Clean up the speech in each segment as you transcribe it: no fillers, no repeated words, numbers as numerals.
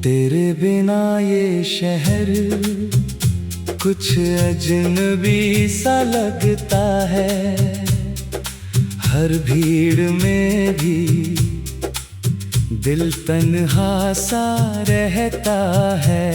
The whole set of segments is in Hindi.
तेरे बिना ये शहर कुछ अजनबी सा लगता है। हर भीड़ में भी दिल तन्हा सा रहता है।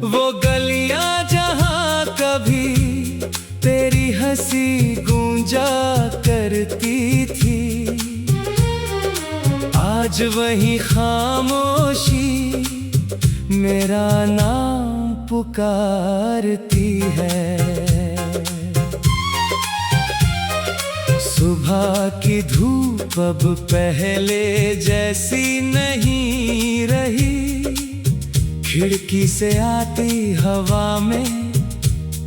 वो गलियां जहां कभी तेरी हंसी गूंजा करती थी, आज वही खामोशी मेरा नाम पुकारती है। सुबह की धूप अब पहले जैसी नहीं रही, खिड़की से आती हवा में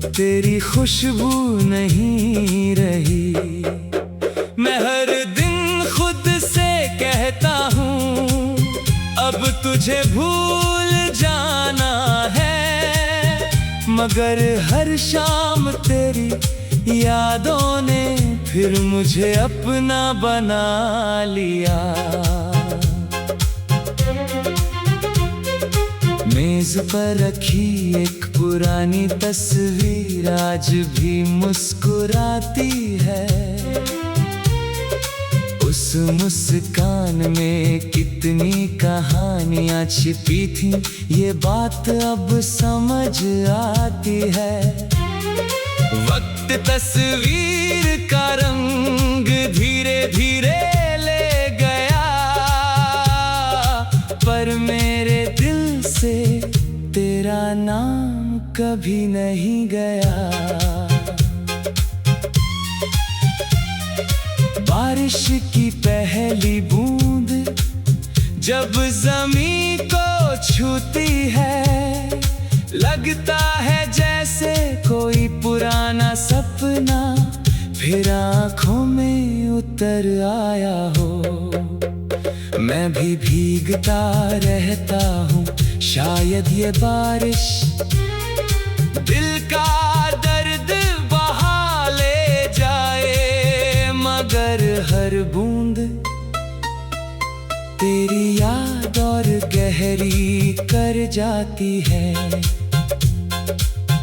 तेरी खुशबू नहीं रही। मैं हर दिन खुद से कहता हूँ अब तुझे भूल जाना है, मगर हर शाम तेरी यादों ने फिर मुझे अपना बना लिया। मेज पर रखी एक पुरानी तस्वीर आज भी मुस्कुराती है। उस मुस्कान में कितनी कहानियां छिपी थी, ये बात अब समझ आती है। वक्त तस्वीर का रंग धीरे धीरे ले गया, पर मेरे दिल से तेरा नाम कभी नहीं गया। बारिश की पहली बूंद जब जमीन को छूती है, लगता है जैसे कोई पुराना सपना फिर आँखों में उतर आया हो। मैं भी भीगता रहता हूँ, शायद ये बारिश दिल का दर्द बहा ले जाए, मगर हर बूंद तेरी याद और गहरी कर जाती है।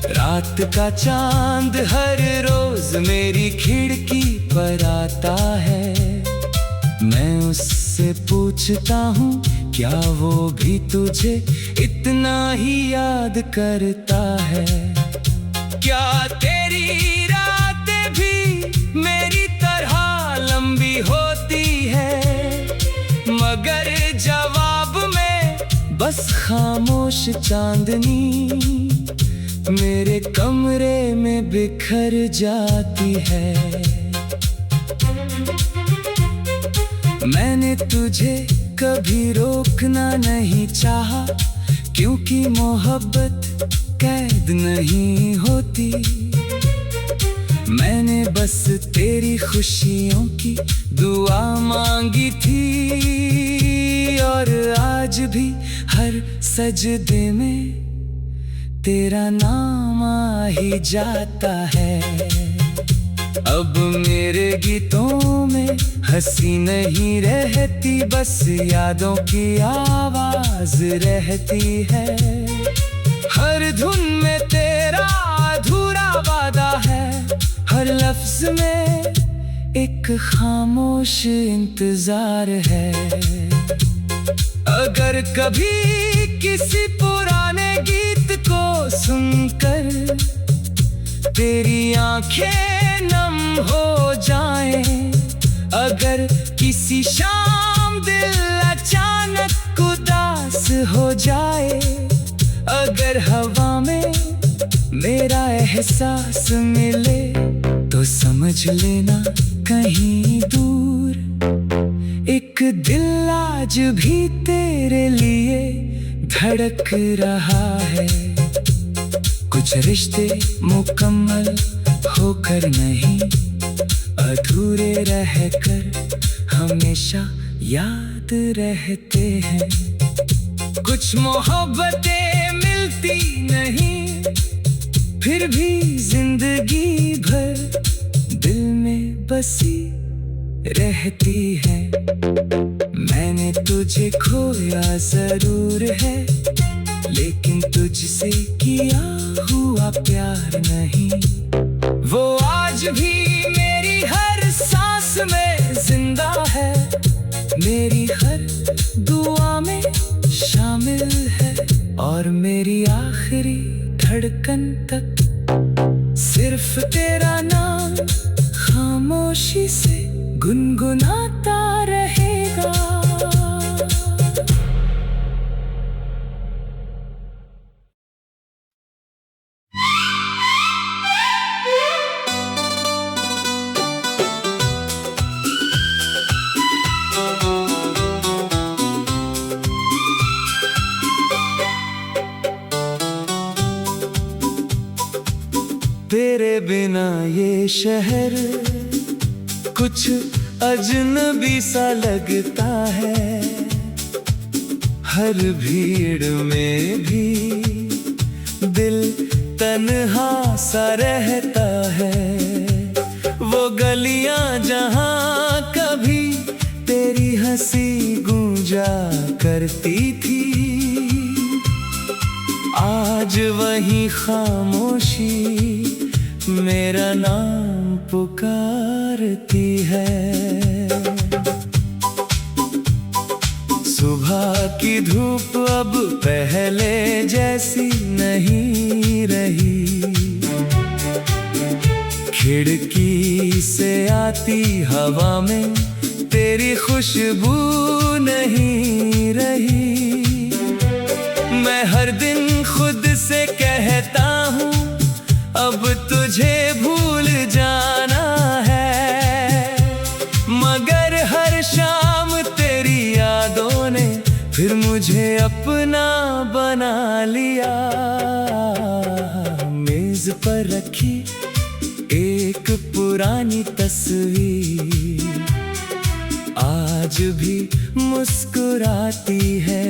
रात का चांद हर रोज मेरी खिड़की पर आता है। मैं उससे पूछता हूँ क्या वो भी तुझे इतना ही याद करता है। क्या तेरी रातें भी मेरी तरह लंबी होती है, मगर जवाब में बस खामोश चांदनी मेरे कमरे में बिखर जाती है। मैंने तुझे कभी रोकना नहीं चाहा, क्योंकि मोहब्बत कैद नहीं होती। मैंने बस तेरी खुशियों की दुआ मांगी थी, और आज भी हर सजदे में तेरा नाम आ ही जाता है। अब मेरे गीतों में हंसी नहीं रहती, बस यादों की आवाज रहती है। हर धुन में तेरा अधूरा वादा है, हर लफ्ज में एक खामोश इंतजार है। अगर कभी किसी पुराने गीत को सुनकर तेरी आंखें नम हो जाएं, अगर किसी शाम दिल अचानक उदास हो जाए, अगर हवा में मेरा एहसास मिले, तो समझ लेना कहीं दूर एक दिल आज भी तेरे लिए धड़क रहा है। कुछ रिश्ते मुकम्मल होकर नहीं, अधूरे रहकर हमेशा याद रहते हैं। कुछ मोहब्बतें मिलती नहीं, फिर भी जिंदगी भर दिल में बसी रहती है। मैंने तुझे खोया जरूर है, लेकिन तुझसे किया हुआ प्यार नहीं। वो आज भी मेरी हर सांस में जिंदा है, मेरी हर दुआ में शामिल है, और मेरी आखिरी धड़कन तक सिर्फ तेरा नाम खामोशी से गुनगुनाता रहेगा। तेरे बिना ये शहर कुछ अजनबी सा लगता है, हर भीड़ में भी दिल तन्हा सा रहता है। वो गलियां जहां कभी तेरी हंसी गूंजा करती थी, आज वही खामोशी मेरा नाम पुकारती है। सुबह की धूप अब पहले जैसी नहीं रही, खिड़की से आती हवा में तेरी खुशबू नहीं रही। मैं हर दिन खुद से कहता हूँ अब तुझे भूल जाना है, मगर हर शाम तेरी यादों ने फिर मुझे अपना बना लिया। मेज पर रखी एक पुरानी तस्वीर आज भी मुस्कुराती है,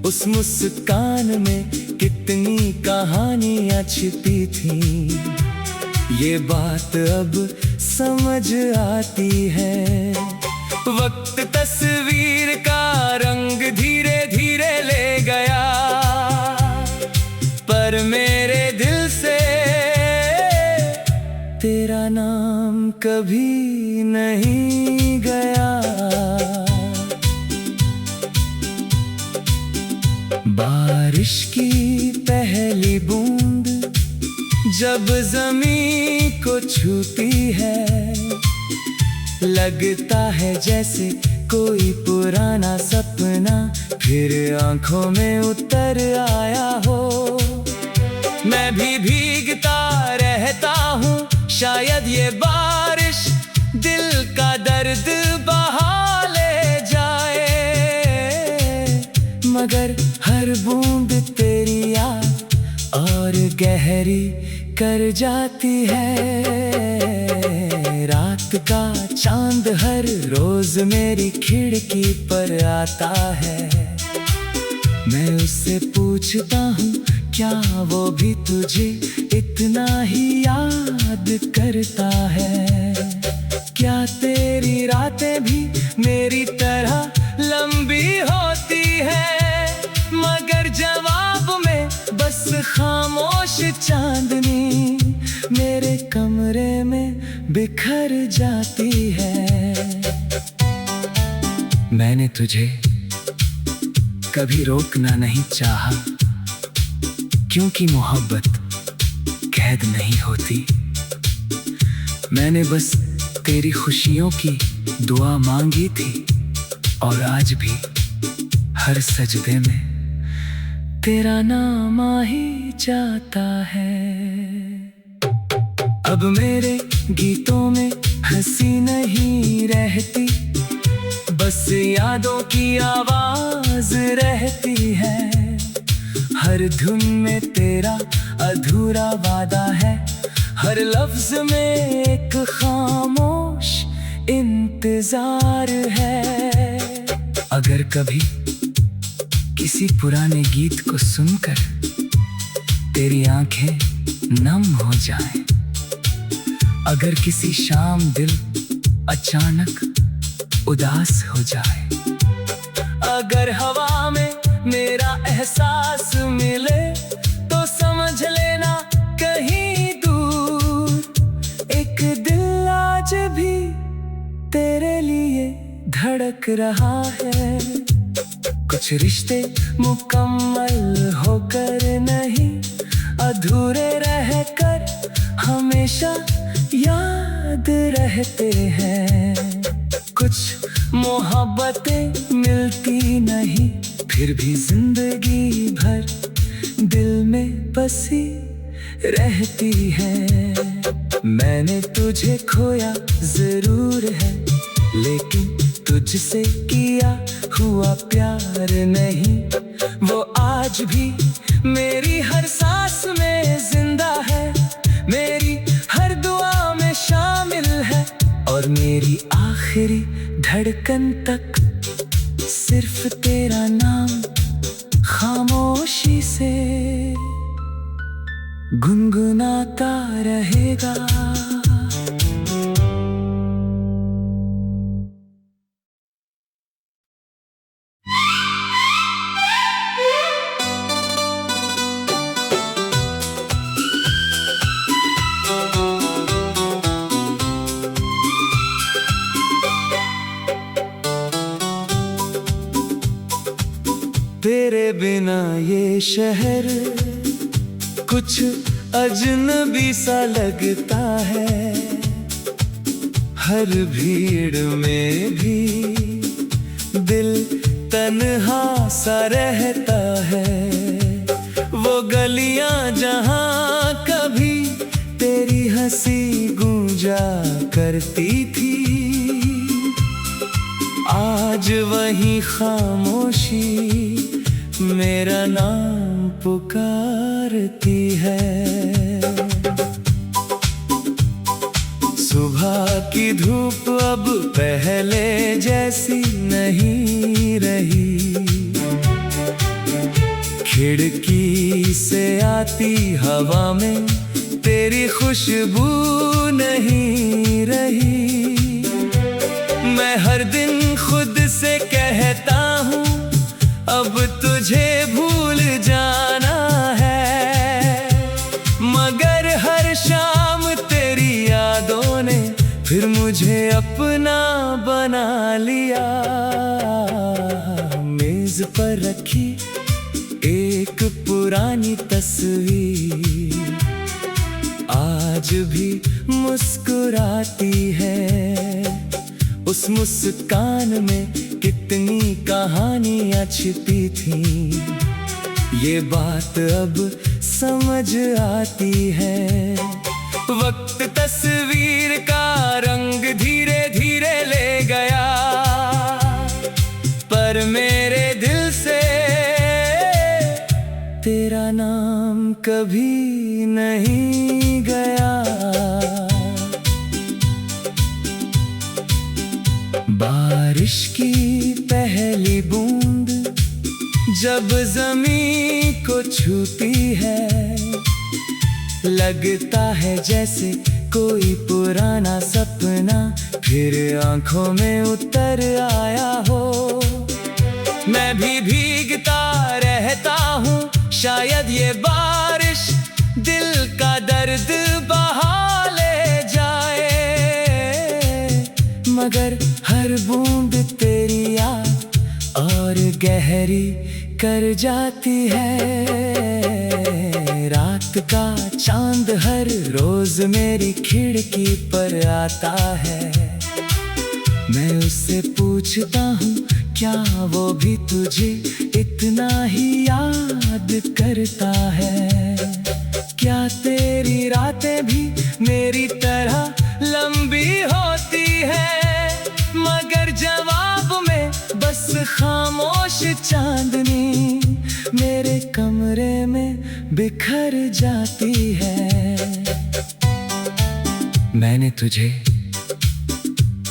उस मुस्कान में कितनी कहानियां छिपी थी, ये बात अब समझ आती है। वक्त तस्वीर का रंग धीरे धीरे ले गया, पर मेरे दिल से तेरा नाम कभी नहीं गया। बारिश की पहली बूंद जब ज़मीं को छूती है, लगता है जैसे कोई पुराना सपना फिर आंखों में उतर आया हो। मैं भी भीगता रहता हूँ, शायद ये बारिश दिल का दर्द बहा ले जाए, मगर हर बूंद तेरी याद और गहरी कर जाती है। रात का चांद हर रोज मेरी खिड़की पर आता है, मैं उससे पूछता हूँ क्या वो भी तुझे इतना ही याद करता है। क्या तेरी रातें भी मेरी तरह लंबी होती है, मगर जवाब में बस खामोश चांदनी मेरे कमरे में बिखर जाती है। मैंने तुझे कभी रोकना नहीं चाहा, क्योंकि मोहब्बत कैद नहीं होती। मैंने बस तेरी खुशियों की दुआ मांगी थी, और आज भी हर सजदे में तेरा नाम आ ही जाता है। अब मेरे गीतों में हंसी नहीं रहती, बस यादों की आवाज रहती है। हर धुन में तेरा अधूरा वादा है, हर लफ्ज में एक खामोश इंतजार है। अगर कभी किसी पुराने गीत को सुनकर तेरी आंखें नम हो जाएं, अगर किसी शाम दिल अचानक उदास हो जाए, अगर हवा में मेरा एहसास मिले तो समझ लेना कहीं दूर एक दिल आज भी तेरे लिए धड़क रहा है। कुछ रिश्ते मुकम्मल होकर नहीं, अधूरे रहकर हमेशा याद रहते हैं। कुछ मोहब्बतें मिलती नहीं, फिर भी जिंदगी भर दिल में बसी रहती है। मैंने तुझे खोया जरूर है, लेकिन तुझसे किया हुआ प्यार नहीं। वो आज भी मेरी हर सांस में जिंदा है, मेरी हर दुआ में शामिल है, और मेरी आखिरी धड़कन तक सिर्फ तेरा नाम खामोशी से गुनगुनाता रहेगा। तेरे बिना ये शहर कुछ अजनबी सा लगता है। हर भीड़ में भी दिल तन्हा सा रहता है। वो गलियां जहां कभी तेरी हंसी गूंजा करती थी, आज वही खामोशी मेरा नाम पुकारती है। सुबह की धूप अब पहले जैसी नहीं रही, खिड़की से आती हवा में तेरी खुशबू नहीं रही। मैं हर दिन खुद से कहता हूँ अब तुझे भूल जाना है, मगर हर शाम तेरी यादों ने फिर मुझे अपना बना लिया। मेज पर रखी एक पुरानी तस्वीर आज भी मुस्कुराती है। उस मुस्कान में कितनी कहानियां छिपी थी, ये बात अब समझ आती है। वक्त तस्वीर का रंग धीरे धीरे ले गया, पर मेरे दिल से तेरा नाम कभी नहीं गया। बारिश की पहली बूंद जब ज़मीं को छूती है, लगता है जैसे कोई पुराना सपना फिर आंखों में उतर आया हो। मैं भी भीगता रहता हूँ, शायद ये बारिश दिल का दर्द बहा ले जाए, मगर हर बूंद तेरी याद और गहरी कर जाती है। रात का चांद हर रोज मेरी खिड़की पर आता है, मैं उससे पूछता हूँ क्या वो भी तुझे इतना ही याद करता है। क्या तेरी रातें भी मेरी तरह लंबी होती है, मगर जवाब में बस खामोश चांदनी मेरे कमरे में बिखर जाती है। मैंने तुझे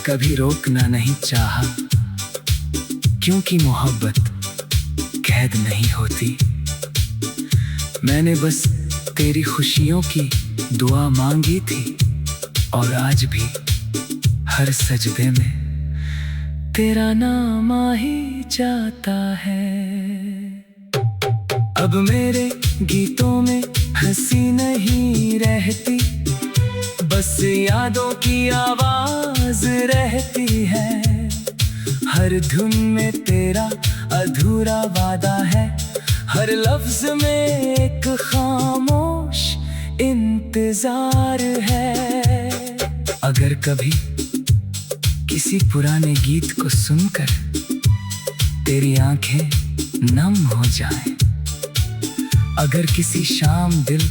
कभी रोकना नहीं चाहा, क्योंकि मोहब्बत कैद नहीं होती। मैंने बस तेरी खुशियों की दुआ मांगी थी, और आज भी हर सजदे में तेरा नाम आ ही जाता है। अब मेरे गीतों में हंसी नहीं रहती, बस यादों की आवाज रहती है। हर धुन में तेरा अधूरा वादा है, हर लफ्ज में एक खामोश इंतजार है। अगर कभी किसी पुराने गीत को सुनकर तेरी आंखें नम हो जाएं, अगर किसी शाम दिल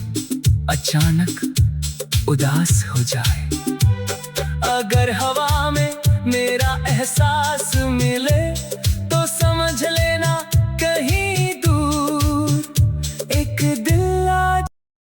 अचानक उदास हो जाए, अगर हवा में मेरा एहसास मिले तो समझ लेना कहीं दूर एक